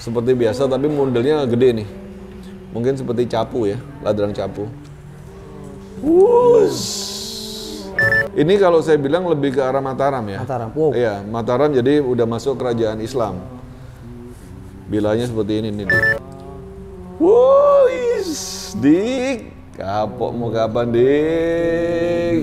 seperti biasa tapi modelnya gede nih. Mungkin seperti capu ya, ladrang capu. Ini kalau saya bilang lebih ke arah Mataram ya. Mataram. Wow. Iya, Mataram jadi udah masuk kerajaan Islam. Bilanya seperti ini nih, Dik. Wuih, Dik. Kapok mau kapan, Dik?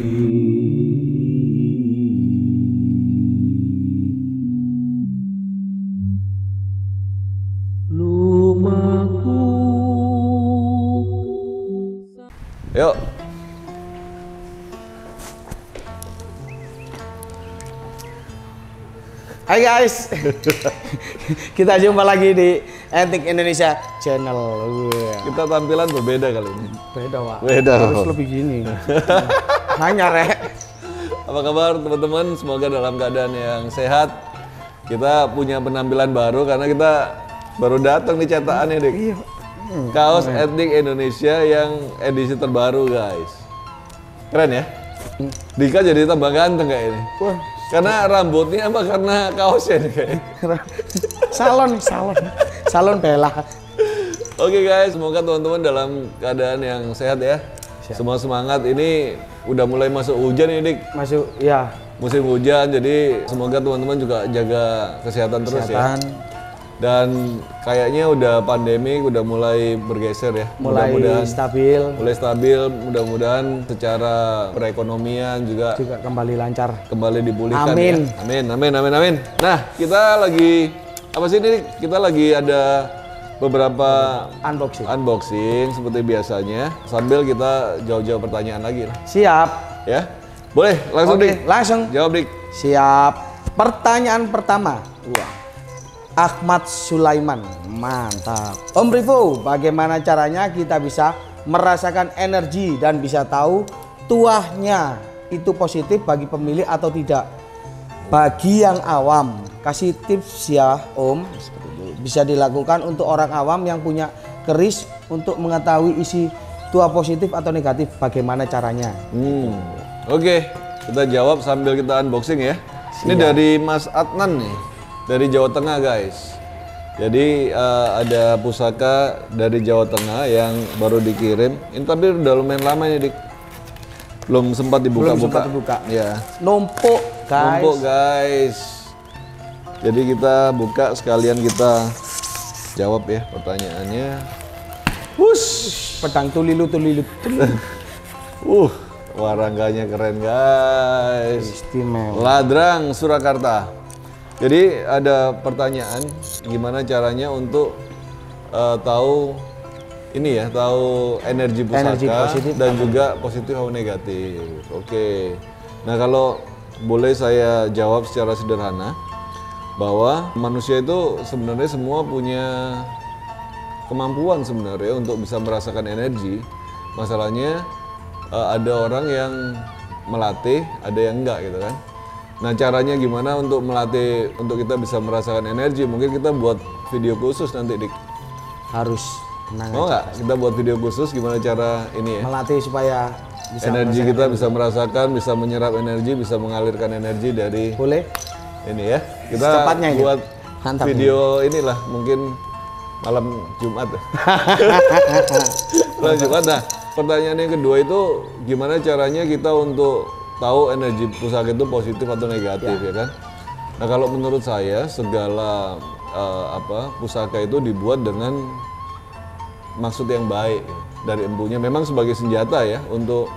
Yuk. Hai guys, kita jumpa lagi di Etik Indonesia Channel. Kita tampilan berbeda kali ini. Beda Pak. Beda. Harus lebih gini. Hanya Rek. Apa kabar teman-teman? Semoga dalam keadaan yang sehat. Kita punya penampilan baru karena kita baru datang nih cetakannya, Dik. Iya. Kaos Etik Indonesia yang edisi terbaru, guys. Keren ya? Dika jadi tambah ganteng kayak ini. Wah. Karena rambutnya apa karena kaosnya nih kayaknya? Salon Bella. Oke guys, semoga teman-teman dalam keadaan yang sehat ya. Siap. Semua semangat. Ini udah mulai masuk hujan nih, Dik. Masuk, ya. Musim hujan, jadi semoga teman-teman juga jaga kesehatan terus ya. Dan kayaknya udah pandemi udah mulai bergeser ya. Mulai stabil. Mulai stabil, mudah-mudahan secara perekonomian juga Kembali lancar. Kembali dipulihkan. Amin. Ya. Amin. Nah, kita lagi apa sih ini? Kita lagi ada beberapa unboxing seperti biasanya. Sambil kita jawab-jawab pertanyaan lagi lah. Siap. Ya. Boleh, langsung Dik. Langsung. Jawab, Dik. Siap. Pertanyaan pertama. Wah. Ahmad Sulaiman, mantap. Om Rivo, bagaimana caranya kita bisa merasakan energi dan bisa tahu tuahnya itu positif bagi pemilih atau tidak? Bagi yang awam, kasih tips ya Om. Bisa dilakukan untuk orang awam yang punya keris untuk mengetahui isi tuah positif atau negatif. Bagaimana caranya? Oke, kita jawab sambil kita unboxing ya. Ini dari Mas Adnan nih. Dari Jawa Tengah guys. Jadi ada pusaka dari Jawa Tengah yang baru dikirim. Ini tapi udah lumayan lama nih, Dik. Belum sempat dibuka-buka. Ya. Numpuk guys. Jadi kita buka sekalian kita jawab ya pertanyaannya. Wush, pedang tulilu. Warangganya keren guys. Istimewa. Ladrang Surakarta. Jadi ada pertanyaan, gimana caranya untuk tahu ini ya, tahu energi pusaka dan juga positif atau negatif. Oke. Nah kalau boleh saya jawab secara sederhana, bahwa manusia itu sebenarnya semua punya kemampuan sebenarnya untuk bisa merasakan energi. Masalahnya ada orang yang melatih, ada yang enggak gitu kan. Nah caranya gimana untuk melatih, untuk kita bisa merasakan energi? Mungkin kita buat video khusus nanti, Dik. Harus. Mau nggak kita buat video khusus gimana cara ini ya? Melatih supaya bisa energi kita bisa merasakan, bisa menyerap energi, bisa mengalirkan energi dari. Boleh. Ini ya. Kita Secepatnya buat mantap video inilah mungkin malam Jumat. Malam Jumat. Nah, pertanyaan yang kedua itu gimana caranya kita untuk tahu energi pusaka itu positif atau negatif ya kan? Nah kalau menurut saya segala pusaka itu dibuat dengan maksud yang baik dari empunya. Memang sebagai senjata ya untuk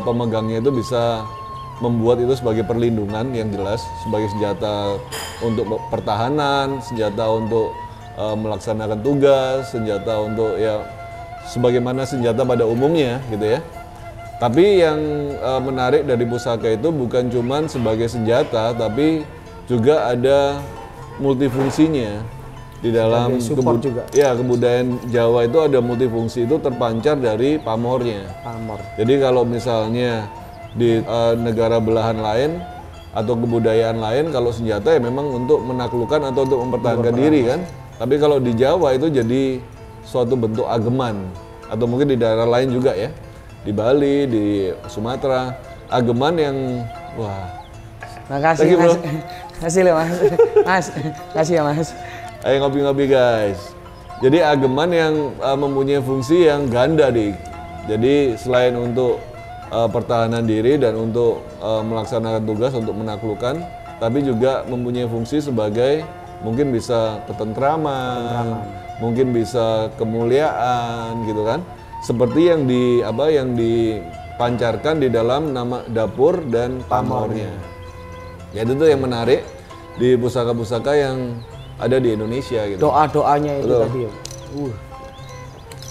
pemegangnya itu bisa membuat itu sebagai perlindungan yang jelas, sebagai senjata untuk pertahanan, senjata untuk melaksanakan tugas, senjata untuk ya sebagaimana senjata pada umumnya gitu ya. Tapi yang menarik dari pusaka itu bukan cuma sebagai senjata, tapi juga ada multifungsinya di dalam kebudayaan Jawa itu ada multifungsi itu terpancar dari pamornya. Jadi kalau misalnya di negara belahan lain atau kebudayaan lain, kalau senjata ya memang untuk menaklukkan atau untuk mempertahankan diri kan. Tapi kalau di Jawa itu jadi suatu bentuk ageman atau mungkin di daerah lain juga ya. Di Bali, di Sumatera, ageman yang wah. Makasih Mas. Kasih loh Mas. Mas, kasih ya Mas. Ayo ngopi-ngopi guys. Jadi ageman yang mempunyai fungsi yang ganda dik. Jadi selain untuk pertahanan diri dan untuk melaksanakan tugas untuk menaklukkan, tapi juga mempunyai fungsi sebagai mungkin bisa ketentraman, mungkin bisa kemuliaan gitu kan. Seperti yang dipancarkan di dalam nama dapur dan pamornya. Ya itu tuh yang menarik di pusaka-pusaka yang ada di Indonesia gitu. Doa-doanya itu Betul. tadi ya.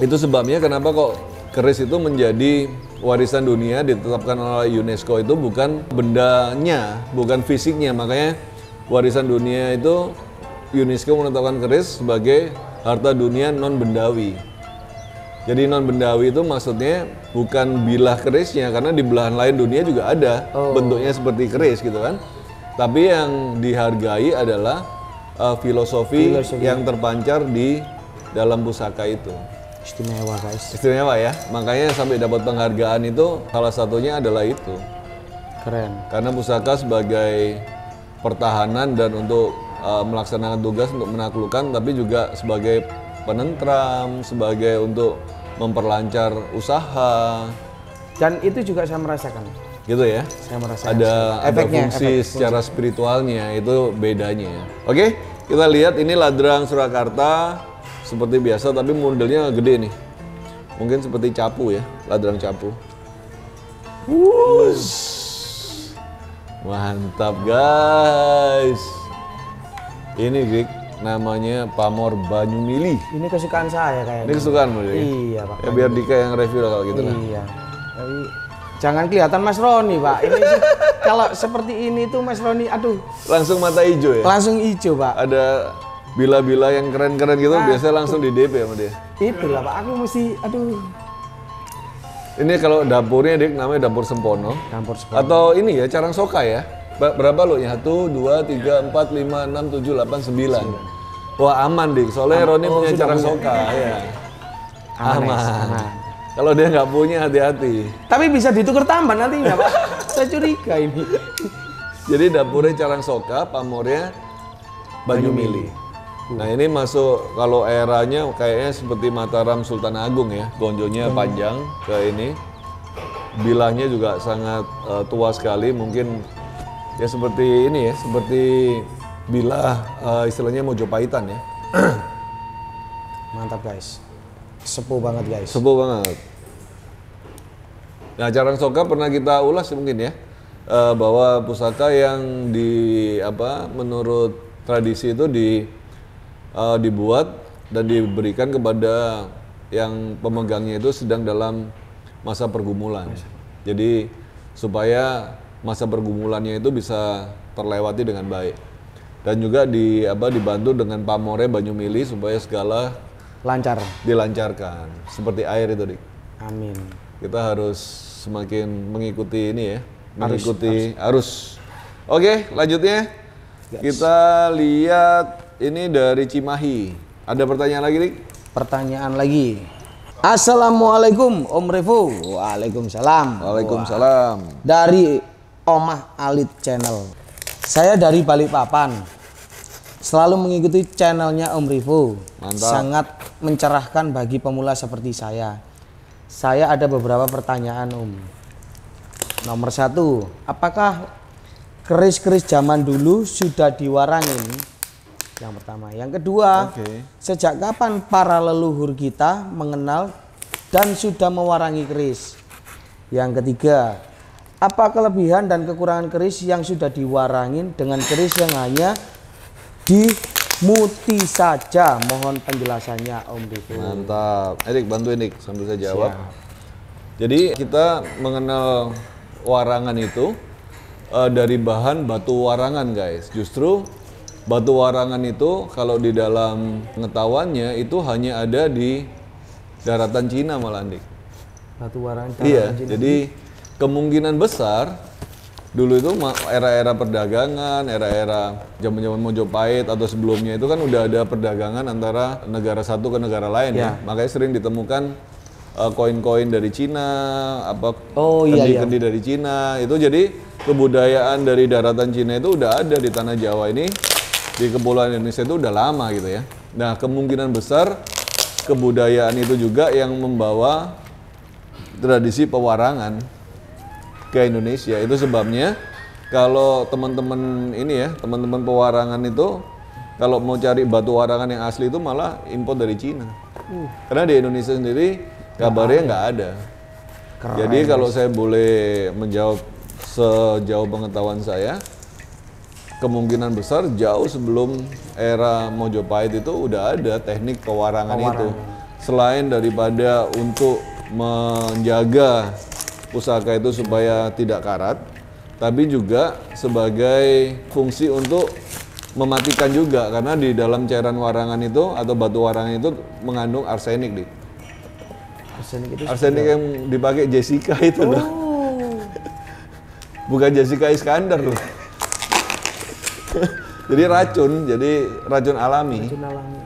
Itu sebabnya kenapa kok keris itu menjadi warisan dunia ditetapkan oleh UNESCO itu bukan bendanya, bukan fisiknya. Makanya warisan dunia itu UNESCO menetapkan keris sebagai harta dunia non bendawi. Jadi non bendawi itu maksudnya bukan bilah kerisnya, karena di belahan lain dunia juga ada bentuknya seperti keris gitu kan. Tapi yang dihargai adalah filosofi yang terpancar di dalam pusaka itu. Istimewa guys. Istimewa ya, makanya sampai dapat penghargaan itu salah satunya adalah itu. Keren. Karena pusaka sebagai pertahanan dan untuk melaksanakan tugas untuk menaklukkan, tapi juga sebagai penentram, sebagai untuk memperlancar usaha. Dan itu juga saya merasakan. Gitu ya. Saya merasakan. Ada fungsi secara spiritualnya, itu bedanya. Oke, kita lihat ini ladrang Surakarta seperti biasa, tapi modelnya gede nih. Mungkin seperti capu ya, ladrang capu. Mantap guys. Ini Dik, namanya pamor Banyumili. Ini kesukaan saya kayaknya. Ini kesukaanmu Dik? Iya Pak. Ya biar Dika yang review lah kalau gitu lah. Iya. Tapi jangan kelihatan Mas Roni Pak. Ini kalau seperti ini tuh Mas Roni, aduh. Langsung mata hijau ya? Langsung hijau Pak. Ada bila-bila yang keren-keren gitu, biasanya langsung di DP sama dia. Itulah Pak, aku mesti, aduh. Ini kalau dapurnya Dik, namanya dapur Sempono. Dapur Sempono. Atau ini ya, Carang Soka ya. Berapa lo ya? 1, 2, 3, 4, 5, 6, 7, 8, 9. Wah aman Dik, soalnya Roni punya Carang Soka ya. Aman. Kalau dia nggak punya, hati-hati. Tapi bisa ditukar tambah nantinya Pak. Saya curiga ini. Jadi dapurnya Carang Soka, pamornya Banyumili. Nah ini masuk, kalau eranya kayaknya seperti Mataram Sultan Agung ya. Gonjonya panjang ke ini. Bilahnya juga sangat tua sekali, mungkin ya seperti ini ya, seperti bilah istilahnya Mojopahitan ya. Mantap guys. Sepuh banget guys. Sepuh banget. Nah, Carang Soka pernah kita ulas mungkin ya, bahwa pusaka yang menurut tradisi itu dibuat dan diberikan kepada yang pemegangnya itu sedang dalam masa pergumulan. Jadi supaya masa pergumulannya itu bisa terlewati dengan baik. Dan juga dibantu dengan pamore Banyumili supaya segala Lancar. dilancarkan seperti air itu Dik. Amin. Kita harus semakin mengikuti ini ya, mengikuti arus. Oke, lanjutnya kita lihat ini dari Cimahi. Ada pertanyaan lagi Dik? Pertanyaan lagi. Assalamualaikum Om Revo. Waalaikumsalam. Waalaikumsalam. Dari Omah Alit Channel. Saya dari Balikpapan. Selalu mengikuti channelnya Om Revo. Mantap. Sangat mencerahkan bagi pemula seperti saya. Saya ada beberapa pertanyaan Om. Nomor 1, apakah keris-keris zaman dulu sudah diwarangin? Yang pertama. Yang kedua, sejak kapan para leluhur kita mengenal dan sudah mewarangi keris? Yang ketiga, apa kelebihan dan kekurangan keris yang sudah diwarangin dengan keris yang hanya dimuti saja? Mohon penjelasannya Om Revo. Mantap. Edik, bantuin Dik sambil saya jawab. Jadi kita mengenal warangan itu dari bahan batu warangan guys. Justru batu warangan itu kalau di dalam pengetahuannya itu hanya ada di daratan Cina malah Dik. Batu warangan. Iya, jadi kemungkinan besar dulu itu era-era perdagangan, era-era zaman-zaman Mojopahit atau sebelumnya itu kan udah ada perdagangan antara negara satu ke negara lain ya. Makanya sering ditemukan koin-koin dari Cina, kendi-kendi dari Cina. Itu jadi kebudayaan dari daratan Cina itu udah ada di tanah Jawa ini di kepulauan Indonesia itu udah lama gitu ya. Nah, kemungkinan besar kebudayaan itu juga yang membawa tradisi pewarangan ke Indonesia. Itu sebabnya kalau teman-teman ini ya, teman-teman pewarangan itu kalau mau cari batu warangan yang asli itu malah impor dari Cina. Karena di Indonesia sendiri kabarnya nggak ada. Keren. Jadi kalau saya boleh menjawab sejauh pengetahuan saya, kemungkinan besar jauh sebelum era Mojopahit itu udah ada teknik pewarangan itu. Selain daripada untuk menjaga pusaka itu supaya tidak karat, tapi juga sebagai fungsi untuk mematikan juga, karena di dalam cairan warangan itu atau batu warangan itu mengandung arsenik. Arsenik yang dipakai Jessica itu loh. Bukan Jessica Iskandar loh. Jadi racun alami.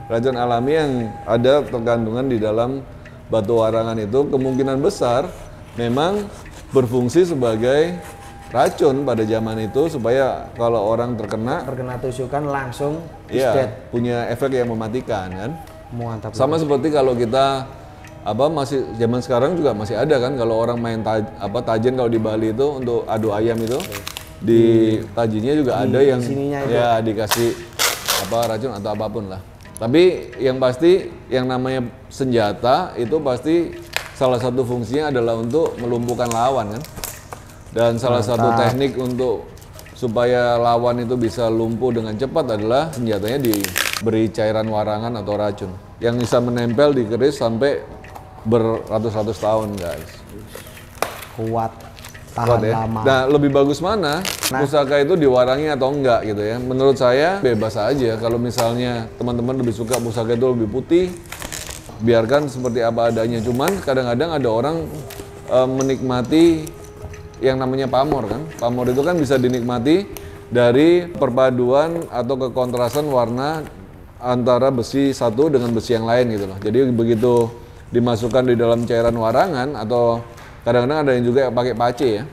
Racun alami yang ada terkandungan di dalam batu warangan itu kemungkinan besar memang berfungsi sebagai racun pada zaman itu supaya kalau orang terkena tusukan langsung ya punya efek yang mematikan kan. Mantap. Sama seperti kalau kita masih zaman sekarang juga masih ada kan kalau orang main tajen kalau di Bali itu untuk adu ayam itu di tajinya juga ada yang ya dikasih racun atau apapun lah. Tapi yang pasti yang namanya senjata itu pasti salah satu fungsinya adalah untuk melumpuhkan lawan kan. Dan salah satu teknik untuk supaya lawan itu bisa lumpuh dengan cepat adalah senjatanya diberi cairan warangan atau racun yang bisa menempel di keris sampai beratus-ratus tahun, guys. Kuat, tahan lama. Nah, lebih bagus mana pusaka itu diwarangi atau enggak gitu ya. Menurut saya bebas aja. Kalau misalnya teman-teman lebih suka pusaka itu lebih putih, biarkan seperti apa adanya. Cuman kadang-kadang ada orang menikmati yang namanya pamor kan. Pamor itu kan bisa dinikmati dari perpaduan atau kekontrasan warna antara besi satu dengan besi yang lain gitu loh. Jadi begitu dimasukkan di dalam cairan warangan atau kadang-kadang ada yang juga pakai pace ya.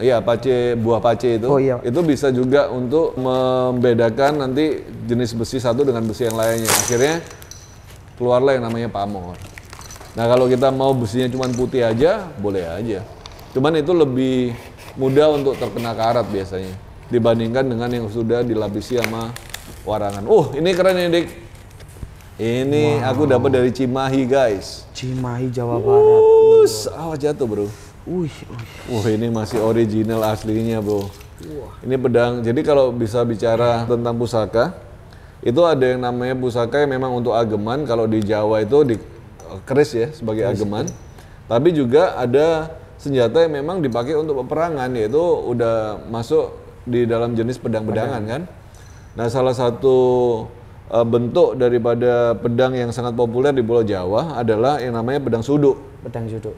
Iya, pace, buah pace itu. Itu bisa juga untuk membedakan nanti jenis besi satu dengan besi yang lainnya. Akhirnya keluarlah yang namanya pamor. Nah, kalau kita mau besinya cuma putih aja, boleh aja. Cuman itu lebih mudah untuk terkena karat biasanya dibandingkan dengan yang sudah dilapisi sama warangan. Ini keren nih, Dik. Ini aku dapat dari Cimahi, guys. Cimahi, Jawa Barat. Awas jatuh, Bro. Ini masih original aslinya, Bro. Ini pedang. Jadi kalau bisa bicara tentang pusaka, itu ada yang namanya pusaka yang memang untuk ageman. Kalau di Jawa itu di keris ya sebagai ageman. Tapi juga ada senjata yang memang dipakai untuk peperangan, yaitu udah masuk di dalam jenis pedang-pedangan kan. Nah, salah satu bentuk daripada pedang yang sangat populer di Pulau Jawa adalah yang namanya pedang suduk. Pedang suduk.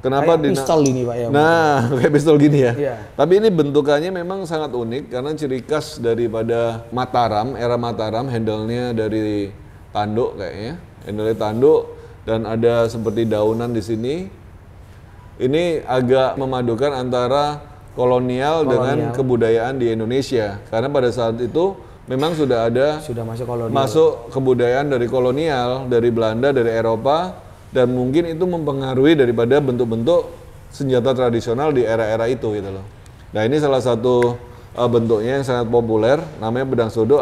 Kenapa kayak pistol ini, Pak ya? Nah, kayak pistol gini ya. Iya. Tapi ini bentukannya memang sangat unik karena ciri khas daripada Mataram, era Mataram, handle-nya dari tanduk kayaknya. Handle-nya tanduk dan ada seperti daunan di sini. Ini agak memadukan antara kolonial dengan kebudayaan di Indonesia. Karena pada saat itu memang sudah masuk kebudayaan dari kolonial, dari Belanda, dari Eropa, dan mungkin itu mempengaruhi daripada bentuk-bentuk senjata tradisional di era-era itu gitu loh. Nah, ini salah satu bentuknya yang sangat populer, namanya pedang suduk.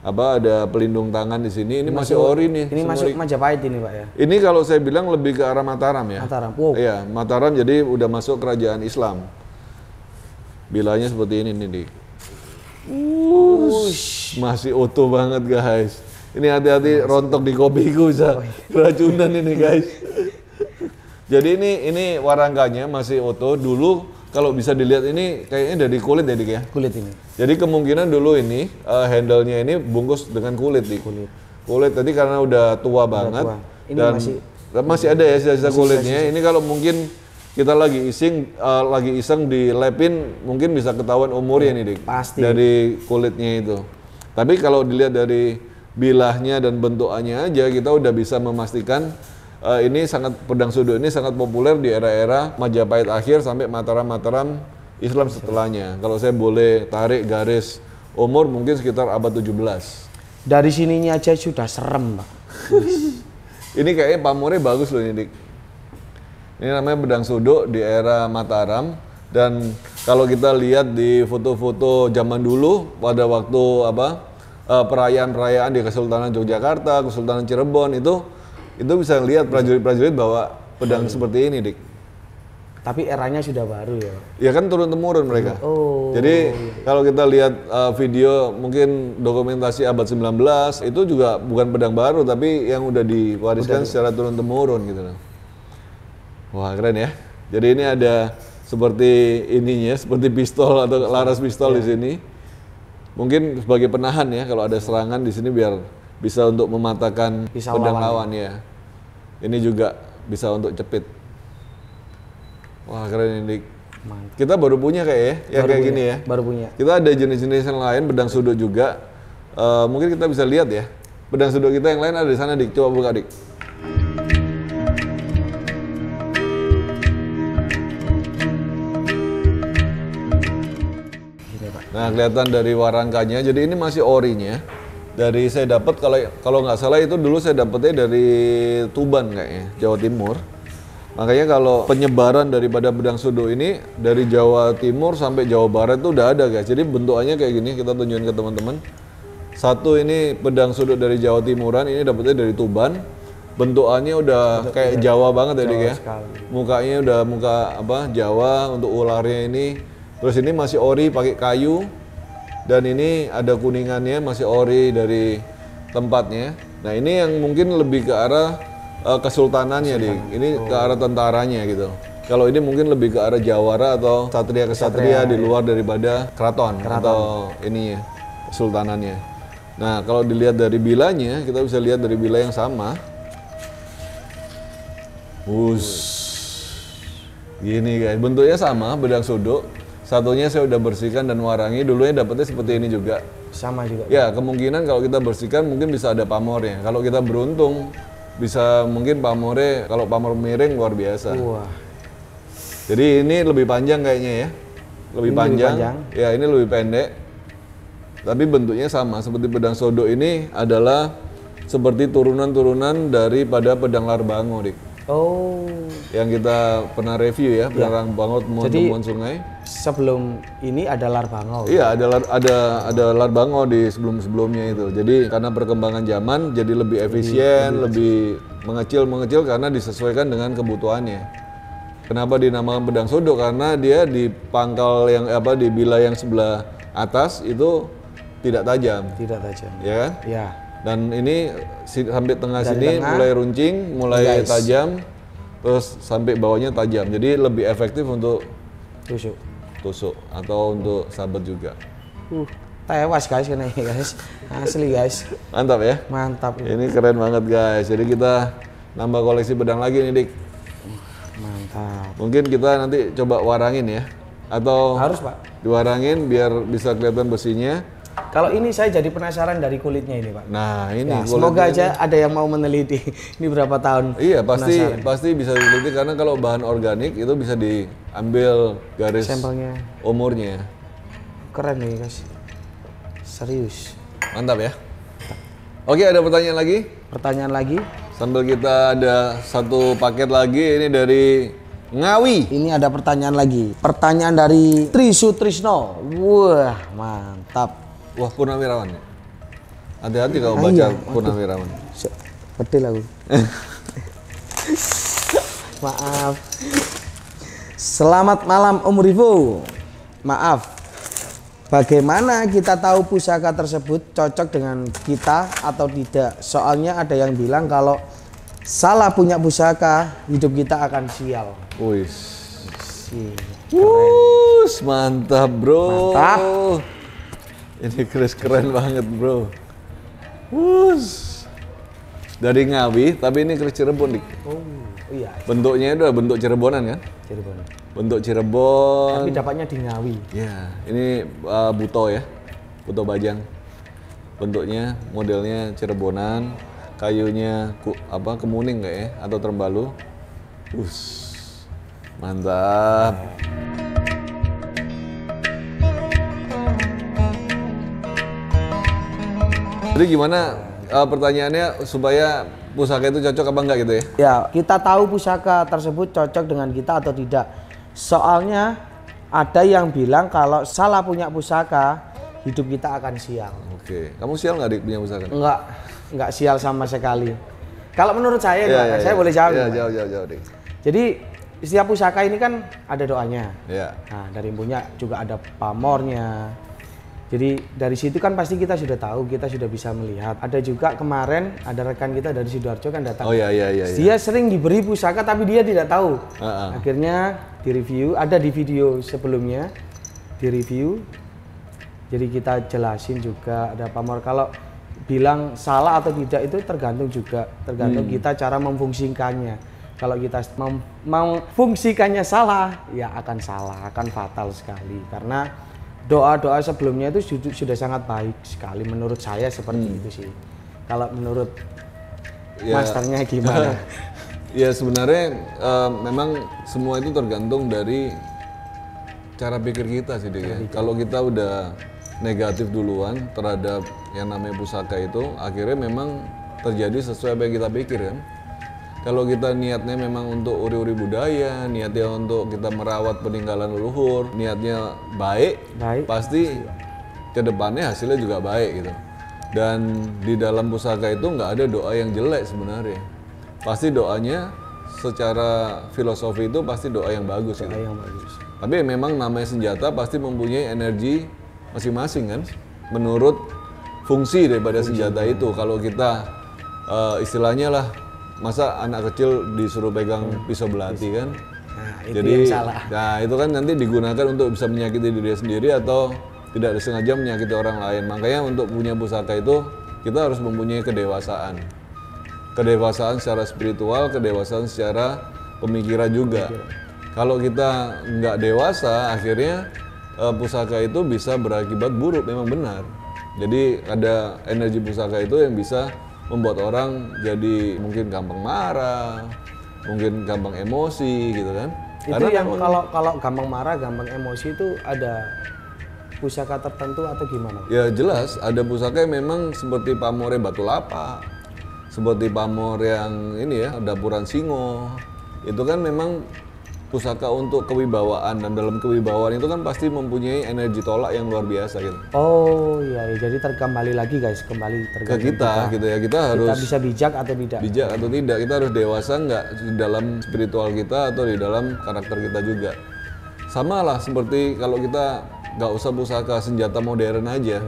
Ada pelindung tangan di sini. Ini masih ori nih. Ini masuk Majapahit ini, Pak ya. Ini kalau saya bilang lebih ke arah Mataram ya. Mataram. Iya, Mataram jadi udah masuk kerajaan Islam. Bilanya seperti ini nih, Dik. Masih utuh banget, guys. Ini hati-hati rontok di kopiku bisa keracunan ini, guys. Jadi ini warangkanya masih utuh. Dulu kalau bisa dilihat ini kayaknya dari kulit ya, Dik ya? Kulit ini. Jadi kemungkinan dulu ini handle-nya ini bungkus dengan kulit, Dik. Kulit tadi karena udah tua banget. Ini dan masih ada ya sisa-sisa kulitnya. Ini kalau mungkin kita lagi iseng dilepin mungkin bisa ketahuan umurnya nih, Dik. Pasti. Dari kulitnya itu. Tapi kalau dilihat dari bilahnya dan bentukannya aja kita udah bisa memastikan ini pedang suduk ini sangat populer di era-era Majapahit akhir sampai Mataram Islam setelahnya. Kalau saya boleh tarik garis umur mungkin sekitar abad 17. Dari sininya aja sudah serem, Pak. Ini kayaknya pamornya bagus loh ini, Dik. Ini namanya Bedang Suduk di era Mataram. Dan kalau kita lihat di foto-foto zaman dulu pada waktu perayaan-perayaan di Kesultanan Yogyakarta, Kesultanan Cirebon itu bisa lihat prajurit-prajurit bawa pedang seperti ini, Dik. Tapi eranya sudah baru ya. Ya kan turun-temurun mereka. Oh. Jadi kalau kita lihat video mungkin dokumentasi abad 19 itu juga bukan pedang baru tapi yang udah diwariskan secara turun-temurun gitu loh. Wah, keren ya. Jadi ini ada seperti ininya, seperti pistol atau laras pistol di sini. Mungkin sebagai penahan ya kalau ada serangan di sini biar bisa untuk mematahkan pedang lawan ya. Ini juga bisa untuk cepit. Wah, keren ini. Mantap. Kita baru punya kayak ya, yang kayak gini ya. Baru punya. Kita ada jenis-jenis yang lain, pedang suduk juga. Mungkin kita bisa lihat ya. Pedang suduk kita yang lain ada di sana, Dik. Coba buka, Dik. Nah, kelihatan dari warangkanya. Jadi ini masih orinya. Dari saya dapat kalau nggak salah itu dulu saya dapatnya dari Tuban kayaknya, Jawa Timur. Makanya kalau penyebaran daripada pedang suduk ini dari Jawa Timur sampai Jawa Barat itu udah ada, guys. Jadi bentukannya kayak gini, kita tunjukin ke teman-teman. Satu ini pedang suduk dari Jawa Timuran, ini dapatnya dari Tuban. Bentukannya udah kayak Jawa banget ya, Dik ya. Mukanya udah muka Jawa untuk ularnya ini. Terus ini masih ori pakai kayu, dan ini ada kuningannya masih ori dari tempatnya. Nah ini yang mungkin lebih ke arah kesultanannya, Dik. Ini ke arah tentaranya gitu. Kalau ini mungkin lebih ke arah jawara atau satria-kesatria di luar daripada keraton atau ini ya, kesultanannya. Nah kalau dilihat dari bilanya, kita bisa lihat dari bila yang sama. Gini guys, bentuknya sama, pedang suduk. Satunya saya udah bersihkan dan warangi, dulunya dapetnya seperti ini juga. Sama juga. Ya, kemungkinan kalau kita bersihkan mungkin bisa ada pamornya. Kalau kita beruntung, bisa mungkin pamornya, kalau pamor miring luar biasa. Wah. Jadi ini lebih panjang kayaknya ya. Lebih panjang. Ya, ini lebih pendek. Tapi bentuknya sama, seperti pedang sodok ini adalah seperti turunan-turunan daripada pedang Larbango, Dik. Oh. Yang kita pernah review ya, pedang Larbango temuan sungai. Sebelum ini ada Larbango. Iya, ada Larbango di sebelum-sebelumnya itu. Jadi karena perkembangan zaman jadi lebih efisien, lebih mengecil karena disesuaikan dengan kebutuhannya. Kenapa dinamakan pedang sodok? Karena dia di pangkal yang di bila yang sebelah atas itu tidak tajam. Tidak tajam. Ya kan? Ya. Dan ini sampai tengah sini mulai runcing, mulai tajam, terus sampai bawahnya tajam. Jadi lebih efektif untuk tusuk atau untuk sabet juga. Tewas guys kena guys. Asli guys. Mantap ya? Mantap. Ini keren banget guys. Jadi kita nambah koleksi pedang lagi nih, Dik. Mantap. Mungkin kita nanti coba warangin ya. Atau harus, Pak. Diwarangin biar bisa kelihatan besinya. Kalau ini saya jadi penasaran dari kulitnya ini, Pak. Nah, ini ya, semoga aja ada yang mau meneliti. Ini berapa tahun? Iya, pasti bisa diteliti karena kalau bahan organik itu bisa diambil garis sampelnya, umurnya. Keren nih, guys. Serius. Mantap ya. Oke, ada pertanyaan lagi? Pertanyaan lagi? Sambil kita ada satu paket lagi, ini dari Ngawi. Ini ada pertanyaan lagi. Pertanyaan dari Trisutrisno. Wah, mantap. Wah, Purnawirawan. Hati-hati kalau baca Purnawirawan. Betul aku. Maaf. Selamat malam Om Rivo. Maaf. Bagaimana kita tahu pusaka tersebut cocok dengan kita atau tidak? Soalnya ada yang bilang kalau salah punya pusaka, hidup kita akan sial. Mantap bro. Mantap. Ini keren banget bro. Dari Ngawi, tapi ini keris Cirebon, Dik. Oh iya. Bentuknya itu bentuk Cirebonan kan? Cirebon. Bentuk Cirebon. Tapi dapatnya di Ngawi. Ya, ini buto ya, buto bajang. Bentuknya, modelnya Cirebonan, kayunya kemuning kayak ya, atau terbalu. Mantap. Jadi gimana pertanyaannya supaya pusaka itu cocok apa enggak gitu ya? Ya, kita tahu pusaka tersebut cocok dengan kita atau tidak. Soalnya ada yang bilang kalau salah punya pusaka, hidup kita akan sial. Oke, kamu sial nggak Dik punya pusaka? Enggak sial sama sekali. Kalau menurut saya, saya boleh jawab. Iya, jauh Dik. Jadi setiap pusaka ini kan ada doanya. Iya. Nah, dari punya juga ada pamornya. Jadi dari situ kan pasti kita sudah tahu, kita sudah bisa melihat. Ada juga kemarin ada rekan kita dari Sidoarjo kan datang. Oh iya. Dia sering diberi pusaka tapi dia tidak tahu. Akhirnya direview, ada di video sebelumnya direview. Jadi kita jelasin juga ada pamor. Kalau bilang salah atau tidak itu tergantung kita cara memfungsikannya. Kalau kita memfungsikannya salah, ya akan salah, akan fatal sekali. Karena doa-doa sebelumnya itu sudah sangat baik sekali menurut saya seperti itu sih. Kalau menurut masternya gimana? Ya sebenarnya memang semua itu tergantung dari cara pikir kita sih Dik ya. Kalau kita udah negatif duluan terhadap yang namanya pusaka itu, akhirnya memang terjadi sesuai apa yang kita pikir kan. Kalau kita niatnya memang untuk uri-uri budaya, niatnya untuk kita merawat peninggalan leluhur, niatnya baik, pasti kedepannya hasilnya juga baik gitu. Dan di dalam pusaka itu nggak ada doa yang jelek sebenarnya. Pasti doanya secara filosofi itu pasti doa yang bagus gitu. Tapi memang namanya senjata pasti mempunyai energi masing-masing kan, menurut fungsi daripada senjata itu. Kalau kita istilahnya lah, masa anak kecil disuruh pegang pisau belati kan? Nah, itu jadi yang salah. Nah itu kan nanti digunakan untuk bisa menyakiti diri sendiri atau tidak disengaja menyakiti orang lain. Makanya untuk punya pusaka itu kita harus mempunyai kedewasaan. Kedewasaan secara spiritual, kedewasaan secara pemikiran juga. Kalau kita nggak dewasa, akhirnya pusaka itu bisa berakibat buruk, memang benar. Jadi ada energi pusaka itu yang bisa membuat orang jadi mungkin gampang marah, mungkin gampang emosi gitu kan. Itu karena yang kalau gampang marah, gampang emosi itu ada pusaka tertentu atau gimana? Ya jelas, ada pusaka yang memang seperti pamornya batu lapak, seperti pamor yang ini ya, dapuran singo. Itu kan memang pusaka untuk kewibawaan, dan dalam kewibawaan itu kan pasti mempunyai energi tolak yang luar biasa gitu. Oh iya, jadi kembali lagi guys, kembali ke kita gitu ya. Kita harus bisa bijak atau tidak. Bijak atau tidak, kita harus dewasa nggak di dalam spiritual kita atau di dalam karakter kita juga. Sama lah seperti kalau kita nggak usah pusaka senjata modern aja.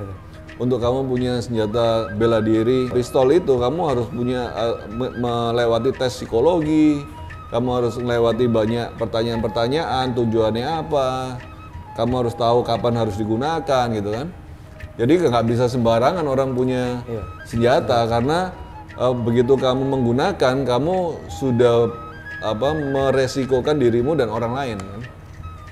Untuk kamu punya senjata bela diri, pistol itu kamu harus punya melewati tes psikologi. Kamu harus melewati banyak pertanyaan-pertanyaan, tujuannya apa. Kamu harus tahu kapan harus digunakan gitu kan. Jadi nggak bisa sembarangan orang punya senjata, karena begitu kamu menggunakan, kamu sudah meresikokan dirimu dan orang lain kan.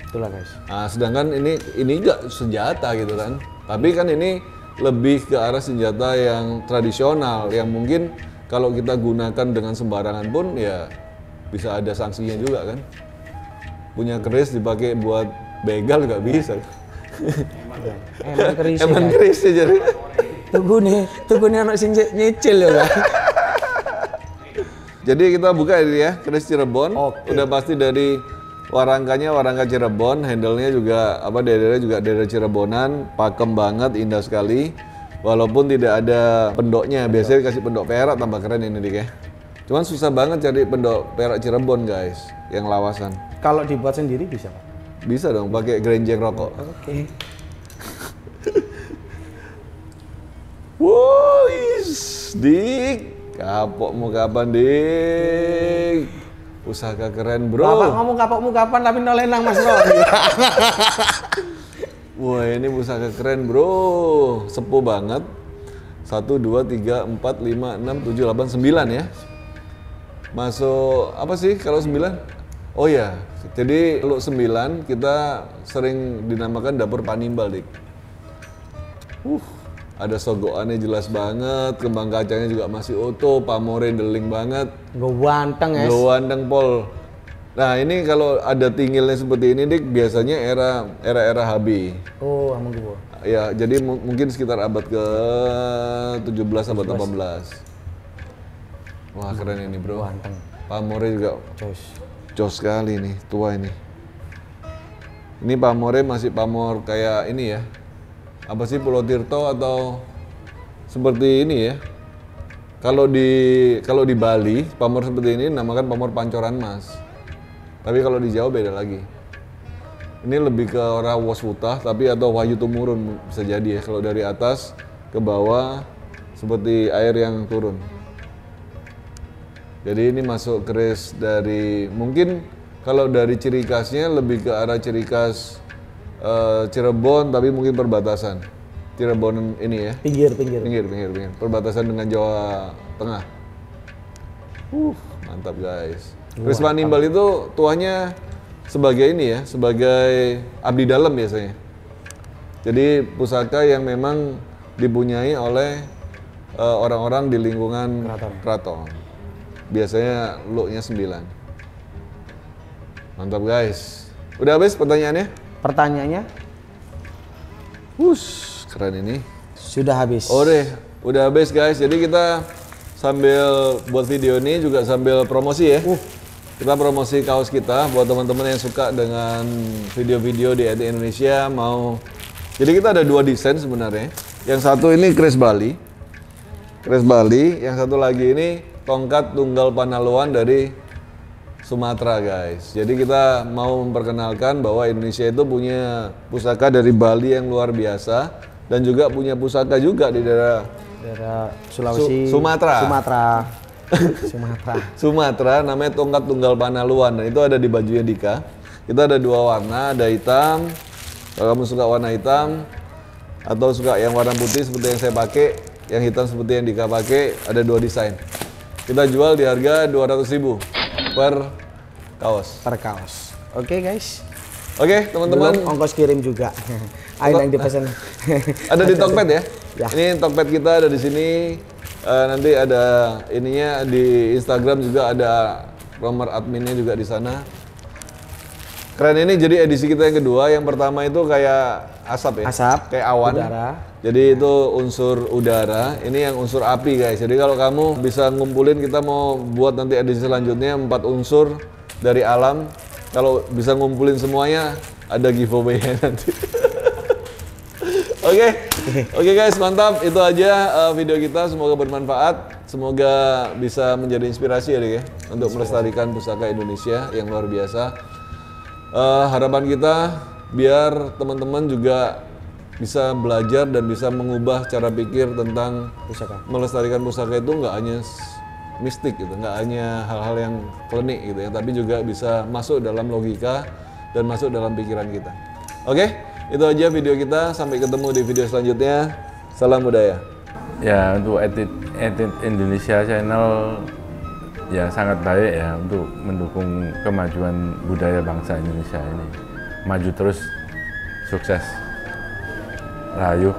Itulah guys. Nah, sedangkan ini nggak senjata gitu kan. Tapi kan ini lebih ke arah senjata yang tradisional, yang mungkin kalau kita gunakan dengan sembarangan pun ya bisa ada sanksinya juga kan. Punya keris dipakai buat begal nggak bisa. Emang keris ya jadi. Tunggu nih anak sing nyicil ya kan. Jadi kita buka ini ya, keris Cirebon. Udah pasti dari warangkanya warangka Cirebon, handle-nya juga daerahnya juga daerah Cirebonan, pakem banget, indah sekali. Walaupun tidak ada pendoknya, biasanya kasih pendok perak, tambah keren ini Dik ya. Cuman susah banget cari pendok perak Cirebon guys, yang lawasan. Kalau dibuat sendiri bisa Pak? Bisa dong, pakai grenjeng rokok. Oke. Wois, Dik, kapokmu kapan Dik? Pusaka keren bro. Bapak ngomong kapokmu kapan tapi nolenang Mas Bro. Wah ini pusaka keren bro, sepuh banget. 1, 2, 3, 4, 5, 6, 7, 8, 9 ya. Masuk apa sih kalau 9? Oh ya, jadi kalau 9 kita sering dinamakan dapur Panimbal Dik. Ada sogokannya jelas banget, kembang kacangnya juga masih utuh, pamornya deling banget. Gawanteng ya. Gawanteng pol. Nah ini kalau ada tingilnya seperti ini Dik, biasanya era HB. Oh, Hamengkubuwono. ya jadi mungkin sekitar abad ke 17 abad 18. Wah keren ini bro. Ganteng. Pamornya juga Jos sekali nih, tua ini. Ini pamornya masih pamor kayak ini ya. Apa sih Pulau Tirto atau seperti ini ya? Kalau di Bali, pamor seperti ini namakan pamor Pancoran Mas. Tapi kalau di Jawa beda lagi. Ini lebih ke orang Waswutah tapi atau Wahyu Tumurun bisa jadi ya. Kalau dari atas ke bawah seperti air yang turun. Jadi ini masuk keris dari mungkin kalau dari ciri khasnya lebih ke arah ciri khas Cirebon tapi mungkin perbatasan. Cirebon ini ya. pinggir. Pinggir. Perbatasan dengan Jawa Tengah. Mantap guys. Keris Panimbal itu tuanya sebagai ini ya, sebagai abdi dalam biasanya. Jadi pusaka yang memang dipunyai oleh orang-orang di lingkungan keraton. Biasanya looknya 9. Mantap guys. Udah habis pertanyaannya? Pertanyaannya Keren ini. sudah habis. Udah habis guys. Jadi kita sambil buat video ini juga sambil promosi ya. Kita promosi kaos kita buat teman-teman yang suka dengan video-video di IT Indonesia mau. Jadi kita ada 2 desain sebenarnya. Yang satu ini keris Bali. Yang satu lagi ini tongkat tunggal Panaluan dari Sumatera guys. Jadi kita mau memperkenalkan bahwa Indonesia itu punya pusaka dari Bali yang luar biasa dan juga punya pusaka juga di daerah Sulawesi, Sumatera namanya tongkat tunggal Panaluan dan itu ada di bajunya Dika. Kita ada 2 warna, ada hitam. Kalau kamu suka warna hitam atau suka yang warna putih seperti yang saya pakai, yang hitam seperti yang Dika pakai, ada 2 desain. Kita jual di harga 200.000 per kaos. Oke guys. Oke teman-teman. Belum ongkos kirim juga. Ayo yang dipesan. Ada di Tokped ya? Ya. Ini Tokped kita ada di sini. Nanti ada ininya di Instagram juga ada nomor adminnya juga di sana. Keren ini jadi edisi kita yang kedua. Yang pertama itu kayak asap ya? Asap, kayak awan. udara. Jadi itu unsur udara. Ini yang unsur api guys. Jadi kalau kamu bisa ngumpulin, kita mau buat nanti edisi selanjutnya 4 unsur dari alam. Kalau bisa ngumpulin semuanya, ada giveaway-nya nanti. Oke guys, mantap. Itu aja video kita. Semoga bermanfaat. Semoga bisa menjadi inspirasi ya, Dik, ya, untuk melestarikan pusaka Indonesia yang luar biasa. Harapan kita biar teman-teman juga bisa belajar dan bisa mengubah cara pikir tentang melestarikan pusaka itu nggak hanya mistik gitu, nggak hanya hal-hal yang klinik gitu ya, tapi juga bisa masuk dalam logika dan masuk dalam pikiran kita. Oke, itu aja video kita. Sampai ketemu di video selanjutnya. Salam budaya. Ya, untuk Edit Indonesia Channel ya sangat baik ya untuk mendukung kemajuan budaya bangsa Indonesia ini. Maju terus, sukses. Rayu.